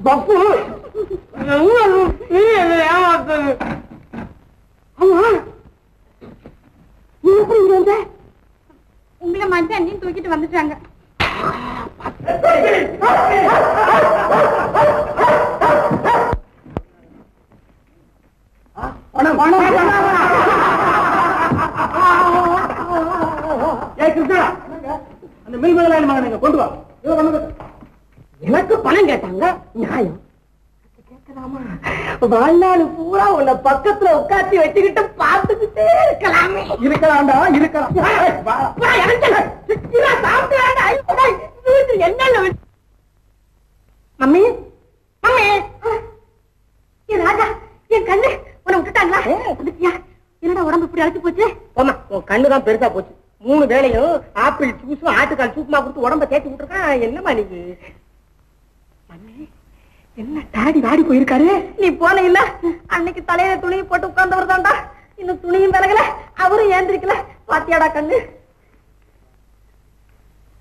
பப்பு ஏமாத்தது. உங்களை மாதிரி அண்ணியும் தூக்கிட்டு வந்துட்டாங்க. அந்த மில் முதலாளி மகன் கொண்டு வா. எனக்கு பணம் கேட்டாங்க, நியாயம் கேட்கலாமா? வாழ்நாள் பூரா உன்னை பக்கத்துல உட்காந்து வச்சுக்கிட்டு பார்த்துக்கிட்டே இருக்கலாமே. இருக்கலாம்டா, இருக்கலாம். மம்மி மம்மி, என் ராஜா, என் கண்ணு உன்னை விட்டுட்டாங்களா? என்னடா உடம்பு இப்படி அழைச்சு போச்சு? ஆமா, உன் கண்ணுதான் பெருசா போச்சு. 3 வேளையும் ஆப்பிள் ஜூஸும் ஆட்டுக்கால் சூப்புமா கொடுத்து உடம்ப தேய்ச்சி விட்டுருக்கான். என்னமா நீங்க? என்ன டாடி வாடி போயிருக்காரு? நீ போன இல்ல, அன்னைக்கு தலையில துணியை போட்டு உட்கார்ந்தவர் தான்டா. இன்னும் துணியும் விலகல, அவரும் ஏந்திரிக்கல. பாத்தியாடா கண்ணு?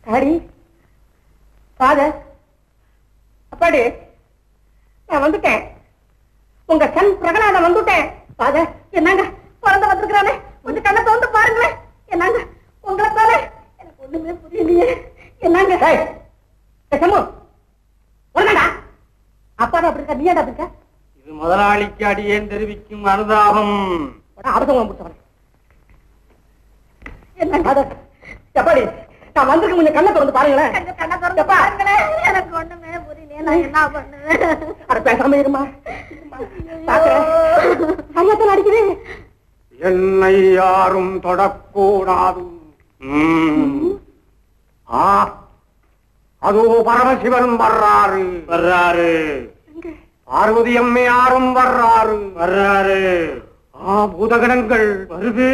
டாடி, ஃபாதர், அப்பாடி, நான் வந்துட்டேன். உங்க சன் பிரகலாதன் வந்துட்டேன். ஃபாதர், என்னங்க பிறந்த வந்திருக்கிறானே, கொஞ்சம் கண்ணை தோந்து பாருங்களேன். என்னங்க உங்களை போல எனக்கு ஒண்ணுமே புரியலையே. என்னங்க அப்பாடா அப்படி இருக்கா? நீ ஏடா இருக்க? இது முதலாளிக்கு அடியேன் தெரிவிக்கும் அனுதாபம். அவசரம் முடிச்சவன் என்ன எப்பாடி? நான் வந்திருக்க கொஞ்சம் கண்ணை திறந்து பாருங்களேன். கண்ணை திறந்து பாருங்களேன். எனக்கு ஒண்ணுமே புரியலையே, நான் என்ன பண்ணுவேன்? அட பேசாம இருமா, சரியாத்தான் அடிக்கிறேன். என்னை யாரும் தொடக்கூடாது. அதோ பரமசிவன் வர்றாரு. பார்வதி அம்மை யாரும் வர்றாரு. பூதகணங்கள் வருது.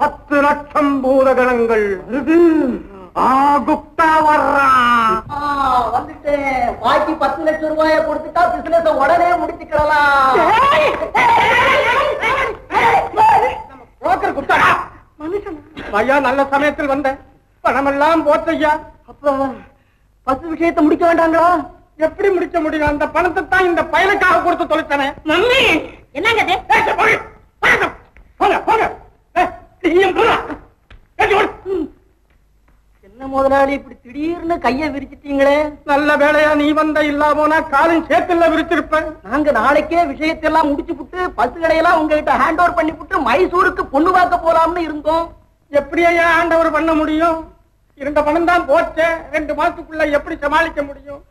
10 லட்சம் பூதகணங்கள் வருது. குப்தா வர்றான். வந்துட்டேன். பாக்கி 10 லட்சம் ரூபாயை கொடுத்துட்டா பிசினஸ் உடனே முடிச்சுக்கலாம். ஐயா, நல்ல சமயத்தில் வந்தேன். பணமெல்லாம் போச்சையா. அப்ப 10 விஷயத்தை முடிக்க வேண்டாங்களா? எப்படி முடிக்க முடியும்? அந்த பணத்தை தான் இந்த பயலுக்காக கொடுத்து தொலைச்சனே. மம்மி, என்னங்க என்ன முதலாளி இப்படி திடீர்னு கைய விரிச்சிட்டீங்களே? நல்ல வேலையா நீ வந்த, இல்லா போனா காலின் சேத்துல விரிச்சிருப்பேன். நாங்க நாளைக்கே விஷயத்தெல்லாம் முடிச்சு விட்டு பசு கடையெல்லாம் உங்ககிட்ட ஹேண்ட் ஓவர் பண்ணி விட்டு மைசூருக்கு பொண்ணு பார்க்க போலாம்னு இருந்தோம். எப்படியா ஹேண்ட் ஓவர் பண்ண முடியும்? இருந்த பணம் தான் போச்சே. 2 மாசத்துக்குள்ள எப்படி சமாளிக்க முடியும்?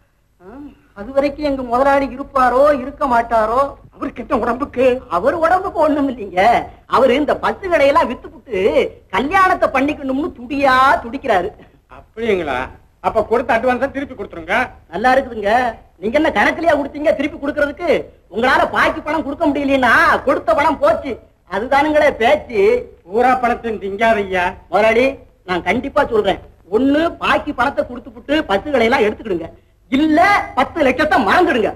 அது வரைக்கும் எங்க முதலாளி இருப்பாரோ இருக்க மாட்டாரோ? அவருக்கு என்ன உடம்புக்கு? அவர் உடம்புக்கு ஒண்ணும் இல்லைங்க. அவரு இந்த பசு கடையெல்லாம் வித்துப்புட்டு கல்யாணத்தை பண்ணிக்கணும்னு துடிக்கிறாரு. அப்படிங்களா? அப்ப கொடுத்த அட்வான்ஸ் திருப்பி கொடுத்துருங்க. நல்லா இருக்குதுங்க. நீங்க என்ன கணக்குலயா கொடுத்தீங்க திருப்பி கொடுக்கறதுக்கு? உங்களால பாக்கி பணம் கொடுக்க முடியலன்னா கொடுத்த பணம் போச்சு, அதுதானுங்களே பேச்சு. பூரா பணத்தின் திங்காதையா முதலாளி. நான் கண்டிப்பா சொல்றேன், ஒண்ணு பாக்கி பணத்தை கொடுத்துப்புட்டு பசுகளை எல்லாம் எடுத்துக்கிடுங்க, இல்ல 10 லட்சத்தை மறந்துடுங்க.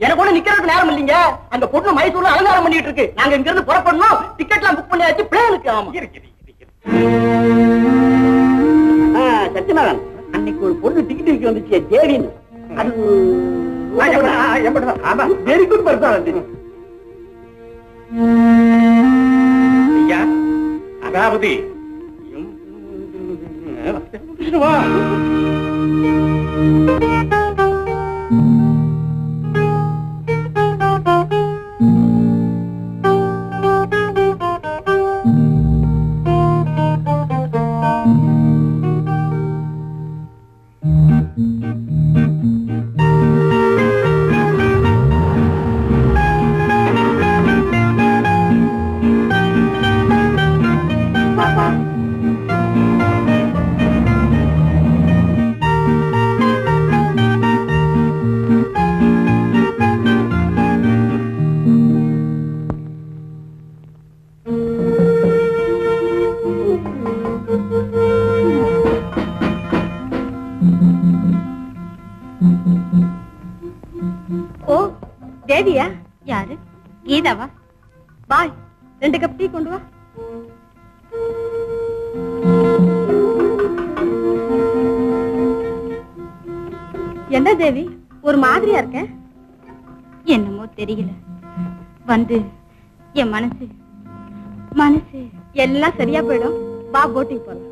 எனக்கு ஒண்ணு நிக்கிறதுக்கு நேரம் இல்லைங்க. அந்த பொண்ணு மைசூர்ல அலங்காரம் பண்ணிட்டு இருக்கு. நாங்க இங்க இருந்து புறப்படணும். டிக்கெட் எல்லாம் புக் பண்ணியாச்சு. பிளேனுக்கு. ஆமா சத்யநாதன், அன்னைக்கு ஒரு பொண்ணு டிக்கெட் விற்க வந்துச்சு, தேவின்னு. அது வெரி குட் பர்சன். அதாவது தேவியா? யாரு? கீதாவா? பாய் 2 கப் டீ கொண்டு வா. என்ன தேவி ஒரு மாதிரியா இருக்க? என்னமோ தெரியல. வந்து என் மனசு எல்லாம் சரியா போயிடும். வா போட்டிங் போலாம்.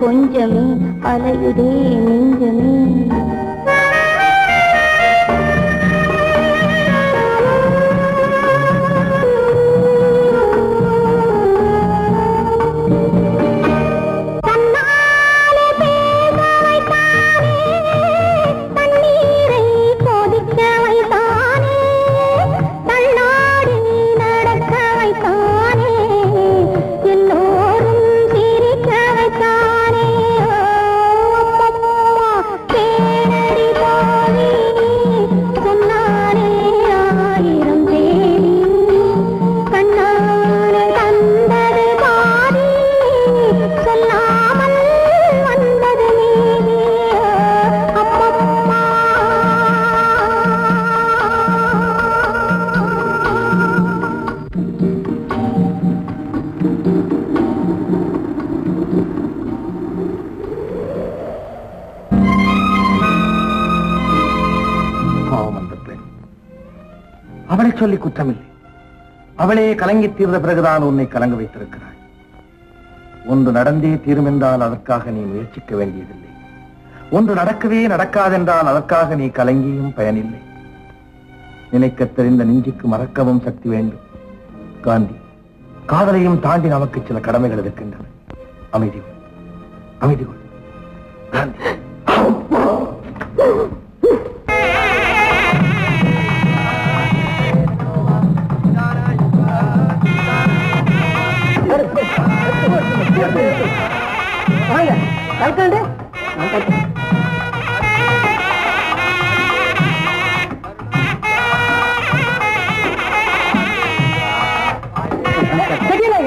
கொஞ்சமே அலையுதே நெஞ்சமே. அவளை சொல்லி குற்றமில்லை. அவளே கலங்கி தீர்ந்த பிறகுதான் உன்னை கலங்க வைத்திருக்கிறாள். ஒன்று நடந்தே தீரும் என்றால் அதற்காக நீ முயற்சிக்க வேண்டியதில்லை. ஒன்று நடக்கவே நடக்காதென்றால் அதற்காக நீ கலங்கியும் பயனில்லை. நினைக்கத் தெரிந்த நெஞ்சுக்கு மறக்கவும் சக்தி வேண்டும். காந்தி, காதலையும் தாண்டி நமக்கு சில கடமைகள் இருக்கின்றன. அமைதி கொள், அமைதி கொள் காந்தி.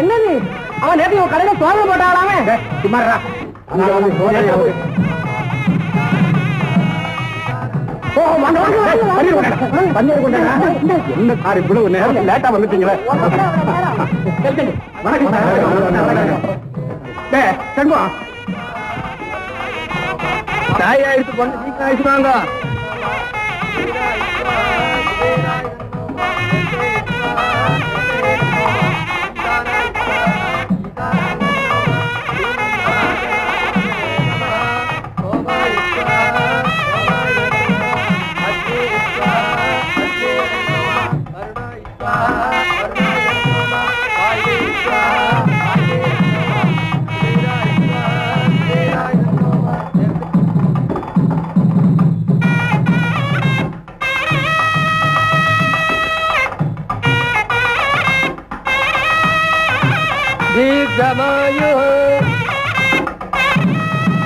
என்னது அவன் நேற்று கடையில சோதனை போட்டாளாமே. என்ன கார் இவ்வளவு நேரம் லேட்டா வந்துட்டீங்களே? சாயா எடுத்து கொண்டு சீக்கிரம் ஆயிடுவாங்க.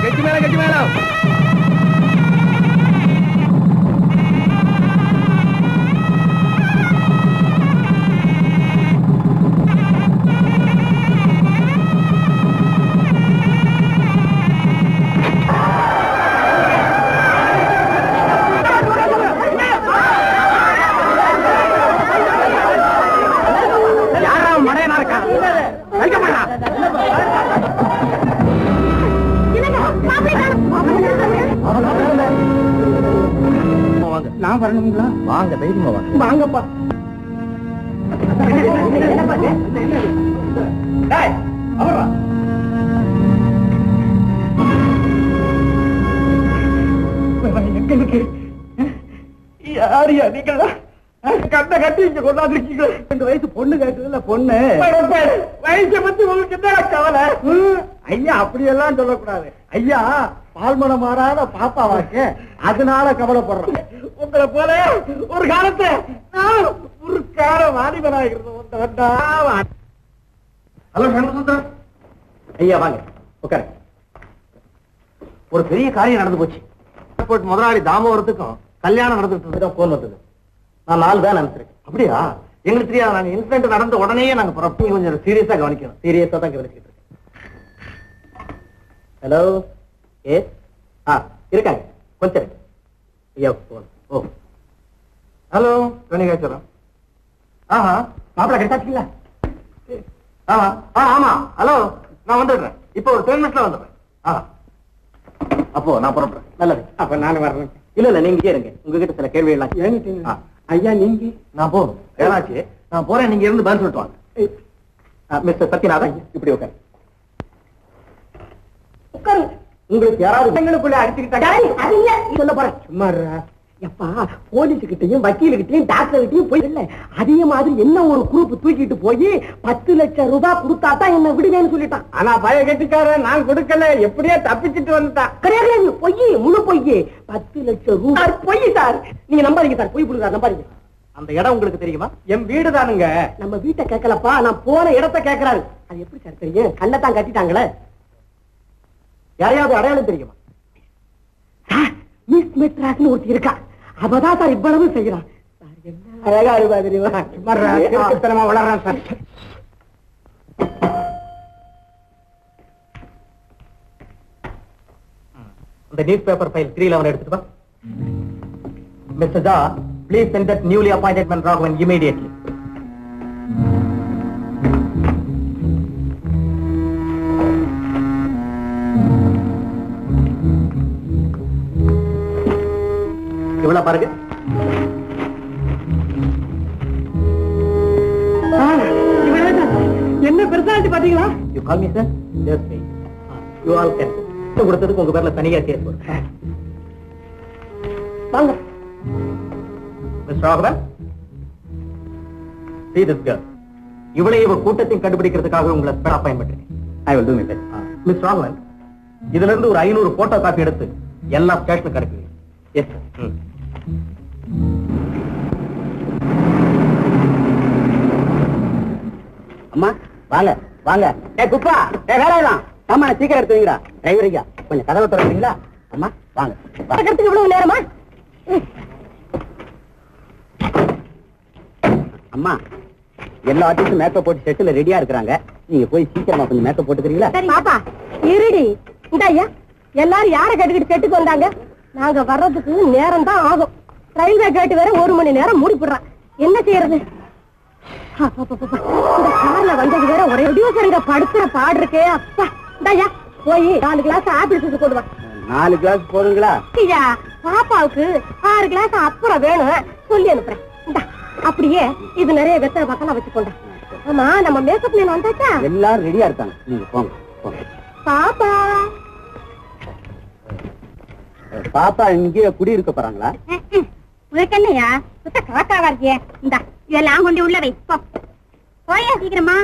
గట్టి మేళం யாரா மடையனா இருக்கா? நான் வரணுங்களா? வாங்க, தைரியமா வாங்க. வாங்கப்பா. யாரியா நீங்களா? கண்ணை கட்டி இங்க கொண்டாந்துருக்கீங்களா? 2 வயசு பொண்ணு கேட்டதுல பொண்ணு வயசை பத்தி உங்களுக்கு என்ன கவலை? ஐயா அப்படியெல்லாம் சொல்லக்கூடாது. ஐயா பால்மனம் மாறாத பாப்பா வாக்க, அதனால கவலைப்படுறேன். உங்களை போல ஒரு காலத்தை ஒரு கால வாலிபனாகிறது. ஹலோ சண்முகசுந்தரம் ஐயா, வாங்க உட்காரு. ஒரு பெரிய காரியம் நடந்து போச்சு. ஏர்போர்ட் முதலாளி தாமோதரத்துக்கும் கல்யாணம் நடந்துட்டு போன் வந்தது. நான் 4 தான் அனுப்பிச்சிருக்கேன். அப்படியா? எங்களுக்கு தெரியாது. நாங்க இன்சிடென்ட் நடந்த உடனே நாங்க புறப்பட்டு கொஞ்சம் சீரியஸா கவனிக்கணும். சீரியஸா தான் கவனிச்சுட்டு இருக்கேன். ஹலோ, ஏ இருக்காங்க கொஞ்சம் இருக்கு. ஐயா போன். ஓ ஹலோ கணிகாச்சலம். ஆஹா, மாப்பிள்ள கிடைச்சாச்சுங்களா? ஆமா ஆமா. ஹலோ, நான் வந்துடுறேன். இப்போ ஒரு 10 நிமிஷத்துல வந்துடுறேன். அப்போ நான் புறப்படுறேன். நல்லது. அப்ப நானும் வர்றேன். இல்ல நீங்க இருங்க. உங்ககிட்ட சில கேள்வி எல்லாம். ஐயா நீங்க? நான் போதும் ஏனாச்சு. நான் போறேன். நீங்க இருந்து பதில் சொல்லிட்டு வாங்க. மிஸ்டர் சத்யநாதன் இப்படி உட்காரு. உட்காரு. உங்களுக்கு யாராவது எங்களுக்குள்ள அடிச்சுக்கிட்டாங்க சொல்ல போறேன். சும்மா எப்பா, போலீஸுகிட்டையும் வக்கீலுகிட்டையும் டாக்டர்கிட்டையும் போய் இல்ல அதே மாதிரி என்ன ஒரு குரூப் தூக்கிட்டு போய் 10 லட்சம் ரூபாய் கொடுத்தா தான் என்ன விடுவேன்னு சொல்லிட்டான். ஆனா பய கட்டிக்கார நான் கொடுக்கல, எப்படியே தப்பிச்சுட்டு வந்துட்டான். கிடையாது, பொய், முழு பொய். 10 லட்சம் ரூபாய் பொய் சார். நீங்க நம்பாதீங்க சார், பொய் புடுங்க, நம்பாதீங்க. அந்த இடம் உங்களுக்கு தெரியுமா? என் வீடு தானுங்க. நம்ம வீட்டை கேட்கலப்பா, நான் போன இடத்தை கேட்கிறாரு. அது எப்படி சார் தெரியும்? கண்ணத்தான் கட்டிட்டாங்களே. யாரையாவது அடையாளம் தெரியுமா? மிஸ் மெட்ராஸ்னு ஒருத்தி இருக்கா, அவதான் சார் இவ்வளவு செய்யறான். என்ன அழகா இருப்பா தெரியுமா? வளர்றான் சார். இந்த நியூஸ் பேப்பர் ஃபைல் 311 எடுத்துட்டு வா. Mister Jha, please send that newly appointed man Raghavan immediately. இவ்வளவு பாருங்க. என்ன பெருசாச்சு பாத்தீங்களா? You call me sir. Just wait. You all can கொடுத்ததுக்கு உங்க பேர்ல தனியா கேஸ் போடுறேன். வாங்க mister Raghavan. See this girl. இவளை இவ கூட்டத்தை கண்டுபிடிக்கிறதுக்காக உங்களை ஸ்பெஷல் அப்பாயின்ட் பண்ணிருக்கேன். I will do my best. Miss Raghavan, இதுல இருந்து ஒரு 500 போட்டோ காப்பி எடுத்து எல்லா ஸ்டேஷனுக்கு அனுப்புங்க. Yes sir. அம்மா வாங்க வாங்க. குப்பா வேலையெல்லாம் சாமான சீக்கிரம் எடுத்து வைங்கடா. டிரைவரிங்க கொஞ்சம் கதவை திறக்கிறீங்களா? அம்மா வாங்க. இவ்வளவு நேரமா? அம்மா எல்லா ஆர்டிஸ்டும் மேக்கப் போட்டு செட்டுல ரெடியா இருக்கிறாங்க. நீங்க போய் சீக்கிரமா கொஞ்சம் மேக்கப் போட்டுக்கிறீங்களா? பாப்பா இருடி. இந்தாயா எல்லாரும் யாரை கேட்டுக்கிட்டு செட்டுக்கு வந்தாங்க? நாங்க வர்றதுக்கு நேரம் தான் ஆகும். ரயில்வே கேட்டு வேற 1 மணி நேரம் மூடி போடுறான். என்ன செய்யறது? இந்த கார்ல வந்தது வேற ஒரே ப்ரொடியூசருங்க படுத்துற பாடு இருக்கே. அப்பா இந்தாயா போய் 4 கிளாஸ் ஆப்பிள் ஜூஸ் போடுவா. 4 கிளாஸ் போடுங்களா? ஐயா பாப்பாவுக்கு 6 கிளாஸ் அப்புறம் வேணும் சொல்லி அனுப்புறேன். இந்தா அப்படியே இது நிறைய வெத்தலை பக்கம் வச்சுக்கொண்டா. ஆமா நம்ம மேக்கப் மேன் வந்தாச்சா? எல்லாரும் ரெடியா இருக்காங்க. நீங்க போங்க போங்க. பாப்பா பாப்பா இங்கே குடி இருக்க போறாங்களா? உனக்கு என்னையா சுத்த காக்காவா இருக்கிய? இந்தா இதெல்லாம் கொண்டு உள்ள வை. போயா சீக்கிரமா.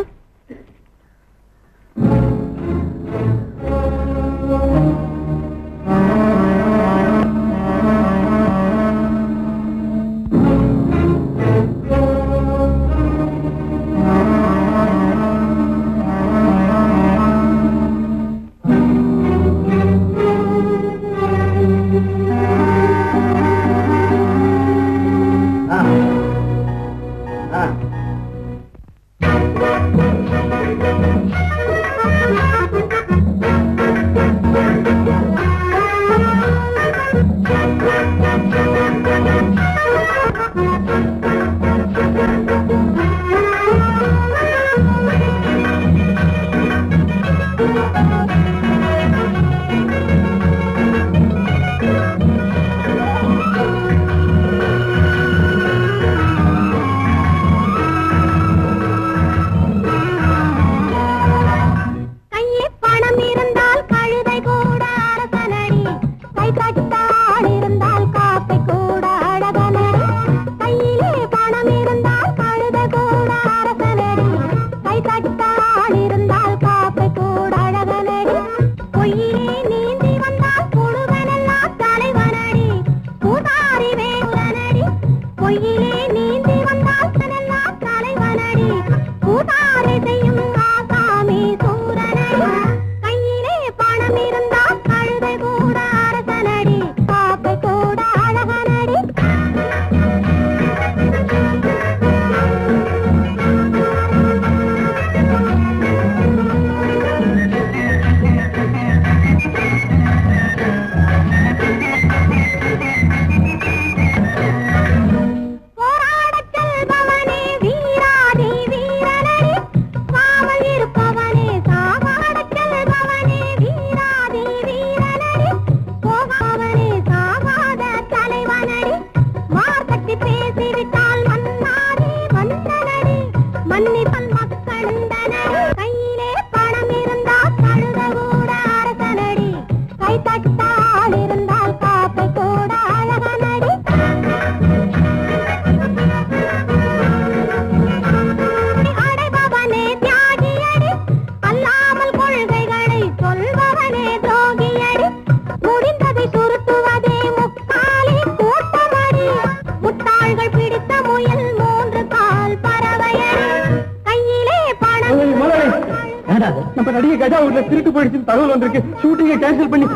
நம்ம நடிகை கஜா ஊர்ல திருட்டு போயிடுச்சுன்னு தகவல் வந்திருக்கு. ஷூட்டிங்கை கேன்சல் பண்ணி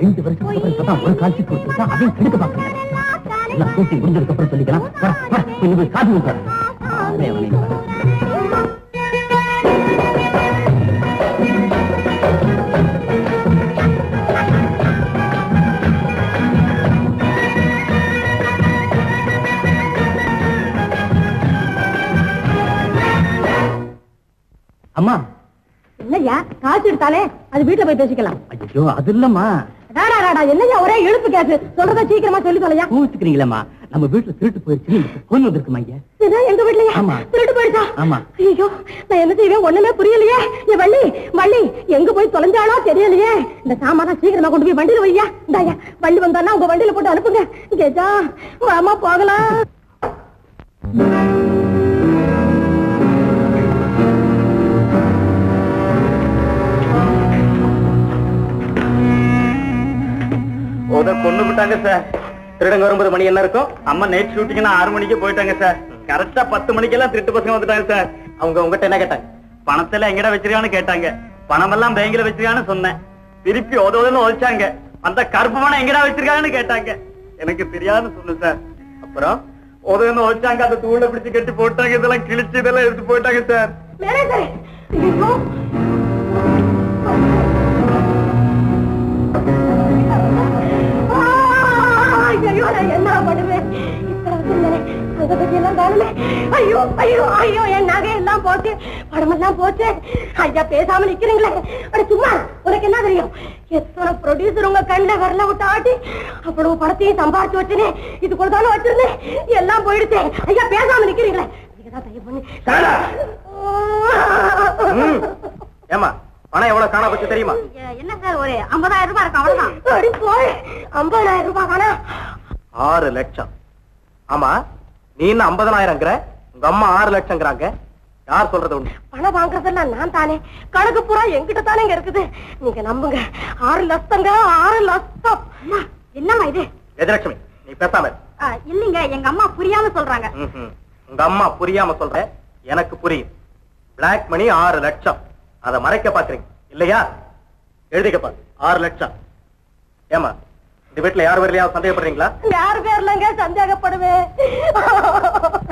2 வருஷத்துக்கு அப்புறம் ஒரு காட்சி கொடுத்துருக்கா. அதையும் கெடுக்க பாக்குறேன். எல்லாம் ஷூட்டிங் முடிஞ்சதுக்கு அப்புறம் சொல்லிக்கலாம். கொஞ்சம் காப்பி விட்டாரு. அம்மா என்னய்யா காசு எடுத்தாலே அது வீட்டுல போய் பேசிக்கலாம். ஐயோ அது இல்லம்மா. என்னய்யா ஒரே இழுப்பு கேசு சொல்றத சீக்கிரமா சொல்லி தொலையா. பூச்சுக்கிறீங்களா? நம்ம வீட்டுல திருட்டு போயிருச்சு பொண்ணு வந்திருக்குமா ஐயா? எங்க வீட்லயா? ஆமா. திருட்டு போயிடுச்சா? ஆமா. ஐயோ, நான் என்ன செய்வேன் ஒண்ணுமே புரியலையே. என் வள்ளி வள்ளி எங்க போய் தொலைஞ்சாலோ தெரியலையே. இந்த சாமான சீக்கிரமா கொண்டு போய் வண்டியில வையா. இந்தாயா வள்ளி வந்தானா உங்க வண்டியில போட்டு அனுப்புங்க. கேஜா வாமா போகலாம். கொண்டு விட்டாங்க சார். திருடங்க வரும்போது மணி என்ன இருக்கும்? அம்மா நைட் ஷூட்டிங்னா 6 மணிக்கு போயிட்டாங்க சார். கரெக்டா 10 மணிக்கெல்லாம் திருட்டு பசங்க வந்துட்டாங்க சார். அவங்க உங்ககிட்ட என்ன கேட்டாங்க? பணத்துல எங்கடா வச்சிருக்கான்னு கேட்டாங்க. பணம் எல்லாம் பேங்க்ல வச்சிருக்கான்னு சொன்னேன். திருப்பி ஓதோதுன்னு ஒழிச்சாங்க. அந்த கருப்பு பணம் எங்கடா வச்சிருக்காங்கன்னு கேட்டாங்க. எனக்கு தெரியாதுன்னு சொன்னேன் சார். அப்புறம் ஓதோதுன்னு ஒழிச்சாங்க. அந்த தூளை பிடிச்சு கட்டி போட்டாங்க. இதெல்லாம் கிழிச்சு இதெல்லாம் எடுத்து போயிட்டாங்க சார். என்ன பண்ணுவேன்? ஐயோ ஐயோ ஐயோ என் நகை எல்லாம் போச்சு, படம் எல்லாம் போச்சு. ஐயா பேசாம நிக்கிறீங்களே. சும்மா உனக்கு என்ன தெரியும்? எத்தனை ப்ரொடியூசர் உங்க கண்ணுல வரல விட்டு ஆட்டி அவ்வளவு படத்தையும் சம்பாதிச்சு வச்சுனே இதுக்குள்ள தானே வச்சிருந்தேன். எல்லாம் போயிடுச்சு. ஐயா பேசாம நிக்கிறீங்களே. ஏமா பணம் எவ்வளவு காணா போச்சு தெரியுமா? என்ன சார் ஒரு 50,000 ரூபாய் இருக்கு அவ்வளவுதான். 50,000 ரூபாய் காணா? 6 லட்சம். ஆமா நீ என்ன 50,000ங்கிற? உங்க அம்மா 6 லட்சம்ங்கிறாங்க. யார் சொல்றது உண்டு? பணம் வாங்குறதெல்லாம் நான் தானே. கணக்கு பூரா என்கிட்ட தானே இங்க இருக்குது. நீங்க நம்புங்க. 6 லட்சங்க 6 லட்சம். என்னம்மா இது? கஜலட்சுமி நீ பேசாம. இல்லீங்க எங்க அம்மா புரியாம சொல்றாங்க. உங்க அம்மா புரியாம சொல்ற எனக்கு புரியும். பிளாக் மணி 6 லட்சம். அதை மறைக்க பாக்குறீங்க இல்லையா? எழுதிக்கப்பா 6 லட்சம். ஏமா இந்த வீட்டுல யார் பேர்லயா சந்தேகப்படுறீங்களா? யார் பேர்லங்க சந்தேகப்படுவேன்?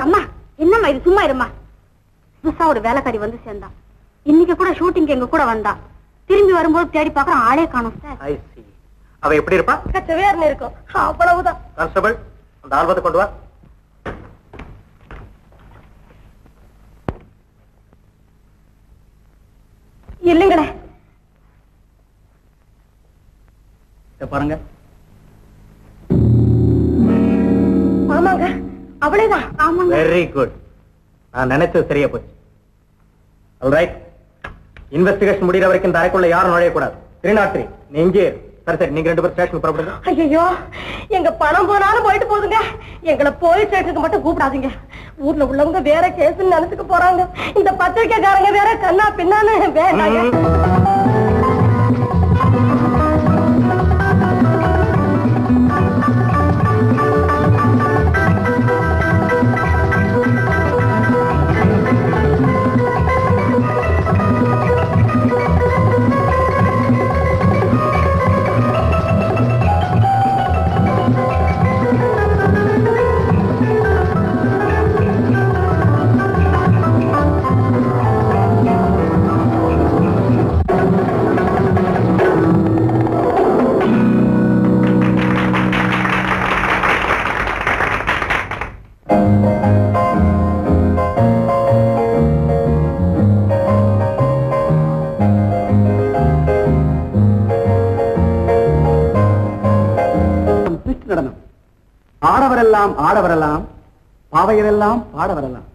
அம்மா என்னம்மா இது? சும்மா இருமா. புதுசா ஒரு வேலைக்காரி வந்து சேர்ந்தா. இன்னைக்கு கூட ஷூட்டிங் எங்க கூட வந்தா. திரும்பி வரும்போது தேடி பாக்குறோம் ஆளே காணோம் சார். அவ எப்படி இருப்பா? கச்சவேர்னு இருக்கும் அவ்வளவுதான். கான்ஸ்டபிள் அந்த ஆல்பத்தை கொண்டு வா. இல்லைங்களே பாருங்க. ஆமாங்க அவளேதான். ஆமாங்க. Very good. நான் நினைச்சது சரியா போச்சு. ஆல்ரைட். இன்வெஸ்டிகேஷன் முடிகிற வரைக்கும் இந்த அறைக்குள்ள யாரும் நுழையக்கூடாது. 303 நீ இங்கே. சரி சரி நீங்க 2 பேரும் ஸ்டேஷனுக்கு புறப்படுங்க. ஐயோ எங்க பணம் போனாலும் போயிட்டு போகுதுங்க. எங்களை போலீஸ் ஸ்டேஷனுக்கு மட்டும் கூப்பிடாதீங்க. ஊர்ல உள்ளவங்க வேற கேஸ் நினைச்சுக்க போறாங்க. இந்த பத்திரிக்கைக்காரங்க வேற கண்ணா பின்னான்னு வேண்டாங்க. ஆடவரெல்லாம் ஆட வரலாம், பாவையரெல்லாம் பாட வரலாம்.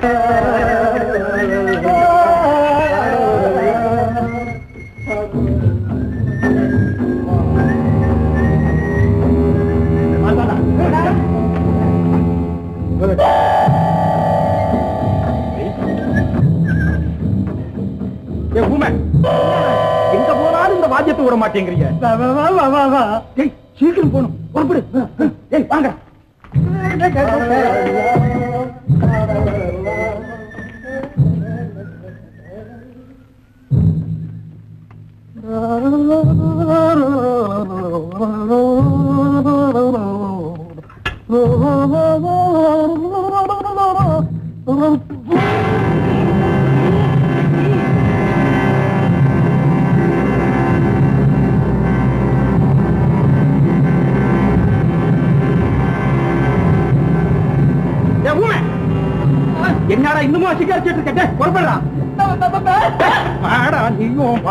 எங்க போனாலும் இந்த வாத்தியத்தை விட மாட்டேங்கிறீங்க. சீக்கிரம் போகணும். புறப்படு. வாங்க. என்னடா இன்னுமா சிக்காச்சிட்டு கேட்ட? புறப்படுறா. நீயும்